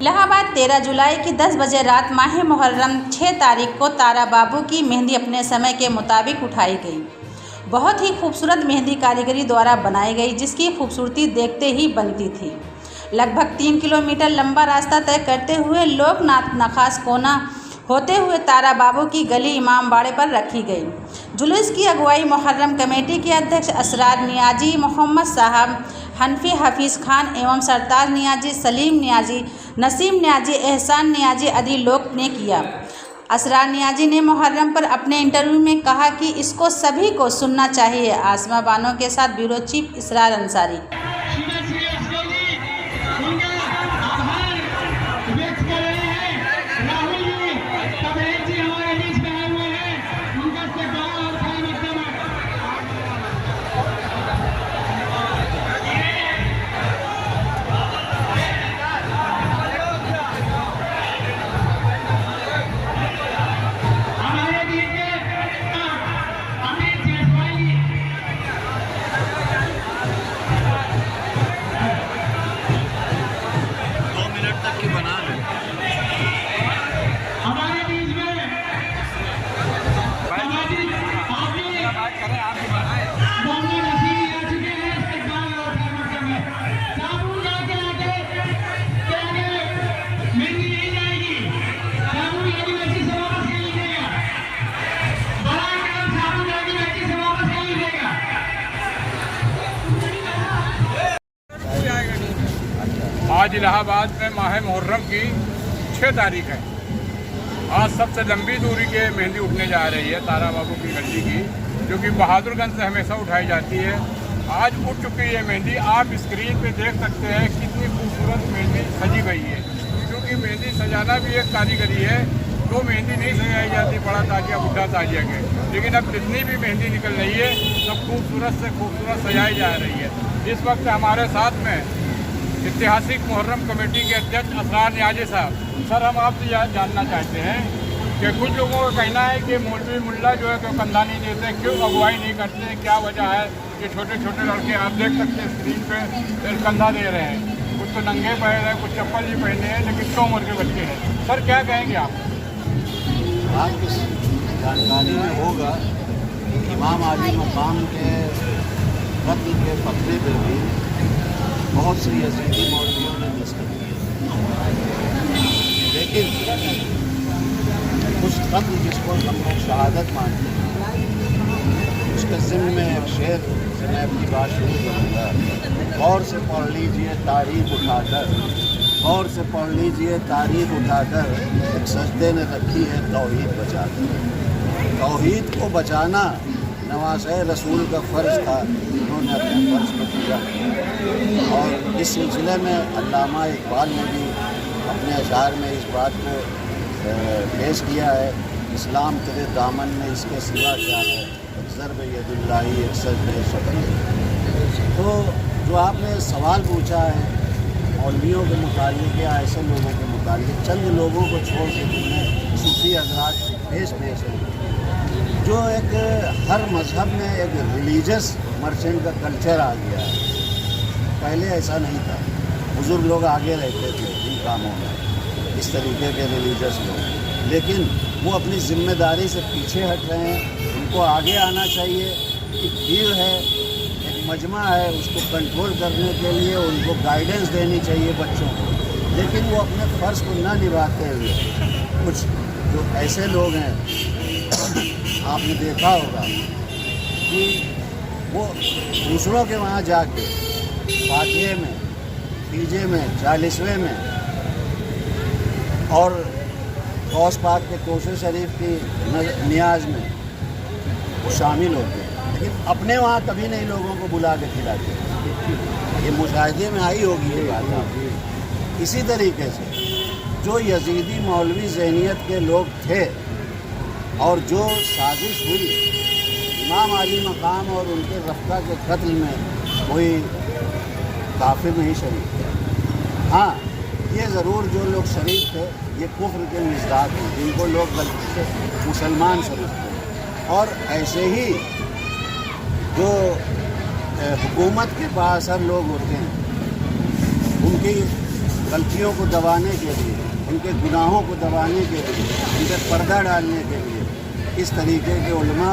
इलाहाबाद 13 जुलाई की 10 बजे रात माह मुहर्रम 6 तारीख को तारा बाबू की मेहंदी अपने समय के मुताबिक उठाई गई। बहुत ही खूबसूरत मेहंदी कारीगरी द्वारा बनाई गई, जिसकी खूबसूरती देखते ही बनती थी। लगभग 3 किलोमीटर लंबा रास्ता तय करते हुए लोकनाथ नखास कोना होते हुए तारा बाबू की गली इमाम बाड़े पर रखी गई। जुलूस की अगुवाई मुहर्रम कमेटी के अध्यक्ष असरार नियाजी, मोहम्मद साहब, हनफी हफीज़ खान एवं सरताज नियाजी, सलीम नियाजी, नसीम नियाजी, एहसान नियाजी आदि लोग ने किया। असरार नियाजी ने मुहर्रम पर अपने इंटरव्यू में कहा कि इसको सभी को सुनना चाहिए। आसमा बानो के साथ ब्यूरो चीफ इसरार अंसारी। आज इलाहाबाद में माह मुहर्रम की 6 तारीख है। आज सबसे लंबी दूरी के मेहंदी उठने जा रही है तारा बाबू की गली की, जो कि बहादुरगंज से हमेशा उठाई जाती है। आज उठ चुकी है मेहंदी। आप स्क्रीन पे देख सकते हैं कितनी खूबसूरत मेहंदी सजी गई है, क्योंकि मेहंदी सजाना भी एक कारीगरी है। तो मेहंदी नहीं सजाई जाती बड़ा ताजिया बुढ़ा ताजिया के, लेकिन अब जितनी भी मेहंदी निकल रही है सब खूबसूरत से खूबसूरत सजाई जा रही है। इस वक्त हमारे साथ में ऐतिहासिक मुहर्रम कमेटी के अध्यक्ष असरार नियाजी साहब। सर, हम आपसे जानना चाहते हैं कि कुछ लोगों का कहना है कि मौलवी मुल्ला जो है तो कंधा नहीं देते, क्यों अगुवाई नहीं करते, क्या वजह है? कि छोटे छोटे लड़के आप देख सकते हैं स्क्रीन पे कंधा दे रहे हैं, कुछ तो नंगे पैर हैं, कुछ चप्पल भी पहने हैं, लेकिन 100 उम्र के बच्चे हैं। सर, क्या कहेंगे आप? आपकी जानकारी में होगा इमाम आली मकाम के कत्ल के फतवे पर भी बहुत सी यजीदी मौलवियों ने दस्तखत किए, लेकिन उस कत्ल जिसको हम लोग शहादत मानते हैं, उसके ज़िम्मे में एक शेर से मैं अपनी बात शुरू करूँगा। गौर से पढ़ लीजिए तारीख उठाकर, गौर से पढ़ लीजिए तारीख उठाकर, एक सजदे ने रखी है तौहीद बचाकर। तौहीद को बचाना नवाज़े रसूल का फ़र्ज़ था, उन्होंने अपने फ़र्ज़ को पूरा किया। और इस सिलसिले में अल्लामा इकबाल ने भी अपने अशार में इस बात को पेश किया है, इस्लाम तेरे दामन में इसके सिवा क्या है, ज़र्ब यदुल्लाही एक सजदे शफीर। तो जो आपने सवाल पूछा है मौलवियों के मुतालिक या ऐसे लोगों के मुतालिक, चंद लोगों को छोड़ के जिनमें सूफी हज़रात पेश है, जो एक हर मज़हब में एक रिलीजियस मर्चेंट का कल्चर आ गया है। पहले ऐसा नहीं था, बुज़ुर्ग लोग आगे रहते थे इन कामों में, इस तरीके के रिलीजियस लोग, लेकिन वो अपनी ज़िम्मेदारी से पीछे हट रहे हैं। उनको आगे आना चाहिए। एक भीड़ है, एक मजमा है, उसको कंट्रोल करने के लिए उनको गाइडेंस देनी चाहिए बच्चों को, लेकिन वो अपने फ़र्ज़ को न निभाते हुए कुछ जो ऐसे लोग हैं, आपने देखा होगा कि वो दूसरों के वहाँ जाके फातिहे में, तीजे में, 40वें में और गौस पाक के कोसे शरीफ की नियाज में वो शामिल होते हैं, लेकिन अपने वहाँ कभी नहीं लोगों को बुला के खिलाते। ये मुशाहिदे में आई होगी ये बात आप। इसी तरीके से जो यजीदी मौलवी ज़हनियत के लोग थे और जो साजिश हुई इमाम आली मकाम और उनके रफ़्क़ा के कत्ल में, कोई काफिर नहीं शरीक थे। हाँ, ये ज़रूर जो लोग शरीक थे ये कुफ्र के मिज़दाक़ हैं, जिनको लोग गलती से मुसलमान समझते। और ऐसे ही जो हुकूमत के बाअसर लोग होते हैं, उनकी गलतियों को दबाने के लिए, उनके गुनाहों को दबाने के लिए, उन पर पर्दा डालने के लिए इस तरीके के उलमा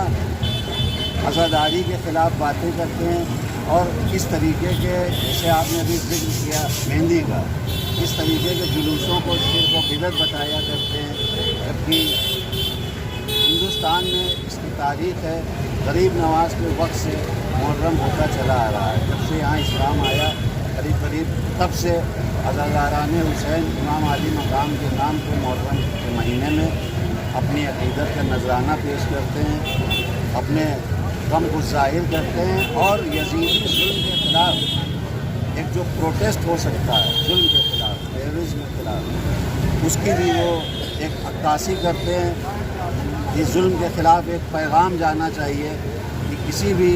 अज़ादारी के ख़िलाफ़ बातें करते हैं और इस तरीके के, जैसे आपने अभी जिक्र किया मेहंदी का, इस तरीके के जुलूसों को शिर्क व बिदअत बताया करते हैं। जबकि हिंदुस्तान में इसकी तारीख़ है, गरीब नवाज के वक्त से मुहर्रम होता चला आ रहा है। जब से यहाँ इस्लाम आया करीब तब से अज़ादाराने हुसैन इमाम अली मकाम के नाम पर मुहर्रम के महीने में अपनी अक़ीदत का नजराना पेश करते हैं, अपने गम को ज़ाहिर करते हैं और यज़ीदी जुल्म के ख़िलाफ़ एक जो प्रोटेस्ट हो सकता है जुल्म के ख़िलाफ़, टेररिज्म के ख़िलाफ़, उसकी भी वो एक अक्कासी करते हैं। इस जुल्म के ख़िलाफ़ एक पैगाम जाना चाहिए कि किसी भी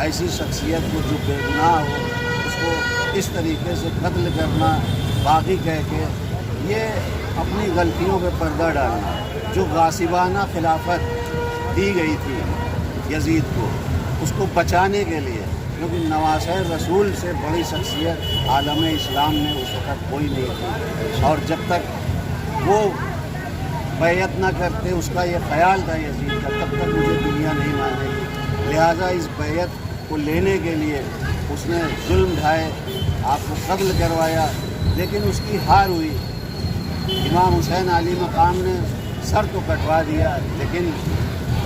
ऐसी शख्सियत को जो बेगुनाह हो उसको इस तरीके से कत्ल करना, बागी कह के ये अपनी गलतियों पे पर्दा डालना, जो गासिबाना खिलाफत दी गई थी यजीद को, उसको बचाने के लिए, क्योंकि नवासे रसूल से बड़ी शख्सियत आलम इस्लाम में उस वक़्त कोई नहीं थी और जब तक वो बैयत ना करते, उसका ये ख्याल था यजीद का, तब तक मुझे दुनिया नहीं मानेगी। लिहाजा इस बैयत को लेने के लिए उसने जुल्म ढाए, आपको कत्ल करवाया, लेकिन उसकी हार हुई। इमाम हुसैन अली मकाम ने सर तो कटवा दिया, लेकिन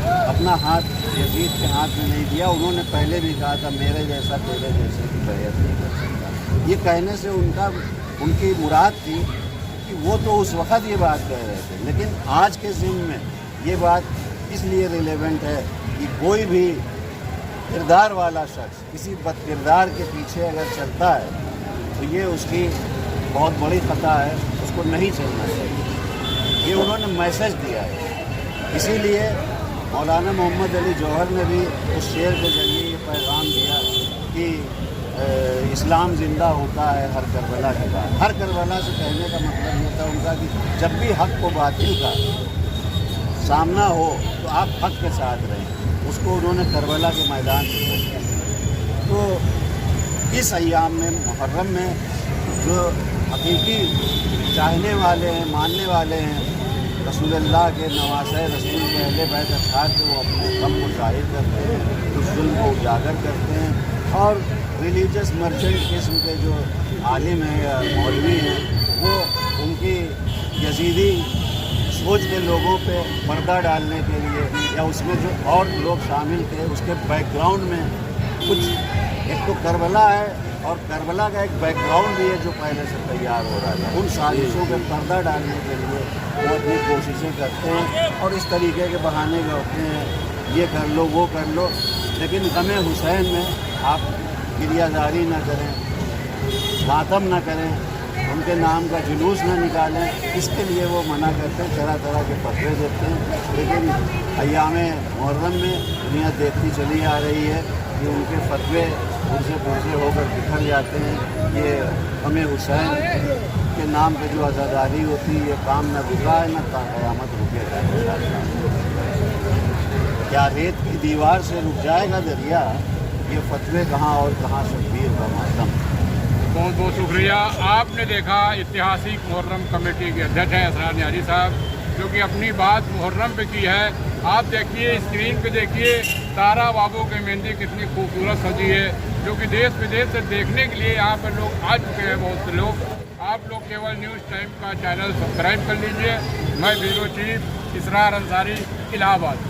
अपना हाथ यजीद के हाथ में नहीं दिया। उन्होंने पहले भी कहा था मेरे जैसा तेरे जैसे की बैयत नहीं कर सकता। ये कहने से उनकी मुराद थी कि वो तो उस वक़्त ये बात कह रहे थे, लेकिन आज के ज़िम्न में ये बात इसलिए रिलेवेंट है कि कोई भी किरदार वाला शख्स किसी बदकिरदार के पीछे अगर चलता है तो ये उसकी बहुत बड़ी ख़ता है, उसको नहीं चलना चाहिए। ये उन्होंने मैसेज दिया है। इसीलिए मौलाना मोहम्मद अली जौहर ने भी उस शेर के ज़रिए ये पैगाम दिया कि इस्लाम ज़िंदा होता है हर करबला के बाद। हर करबला से कहने का मतलब ये था उनका कि जब भी हक़ को बातिल का सामना हो तो आप हक़ के साथ रहें। उसको उन्होंने करबला के मैदान में किया। तो इस अय्याम में मुहर्रम में जो हकीकी चाहने वाले हैं, मानने वाले हैं रसूलुल्लाह के, नवासे रसूल के, अहले बैत अत्हार के, वो अपने गम को ज़ाहिर करते हैं, उस जुल्म को उजागर करते हैं और रिलीजियस मर्चेंट किस्म के जो आलिम हैं या मौलवी हैं वो उनकी यजीदी सोच के लोगों पे पर्दा डालने के लिए या उसमें जो और लोग शामिल थे उसके बैकग्राउंड में कुछ, एक तो करबला है और करबला का एक बैकग्राउंड भी है जो पहले से तैयार हो रहा है। उन साजिशों पे पर्दा डालने के लिए वो अपनी कोशिशें करते हैं और इस तरीके के बहाने करते हैं, ये कर लो वो कर लो, लेकिन गम हुसैन में आप गिरियाजारी ना करें, मातम ना करें, उनके नाम का जुलूस ना निकालें, इसके लिए वो मना करते हैं, तरह तरह के फतवे देते हैं। लेकिन अय्याम मुहर्रम में दुनिया देखती चली आ रही है कि उनके फतवे पुरजे पुरजे होकर बिखर जाते हैं। ये गम हुसैन के नाम पे जो आज़ादारी होती है, ये काम न रुका है न क़यामत रुकेगा। क्या रेत की दीवार से रुक जाएगा दरिया, ये फतवे कहाँ और कहाँ शब्बीर का मातम। बहुत बहुत शुक्रिया। आपने देखा ऐतिहासिक मुहर्रम कमेटी के अध्यक्ष हैं असरार न्यारी साहब, जो कि अपनी बात मुहर्रम पे की है। आप देखिए स्क्रीन पे देखिए तारा बाबू की मेहंदी कितनी खूबसूरत सजी है, जो कि देश विदेश से देखने के लिए यहाँ पर लोग आ चुके हैं बहुत से लोग। आप लोग केवल न्यूज़ टाइम का चैनल सब्सक्राइब कर लीजिए। मैं ब्यूरो चीफ इसरार अंसारी, इलाहाबाद।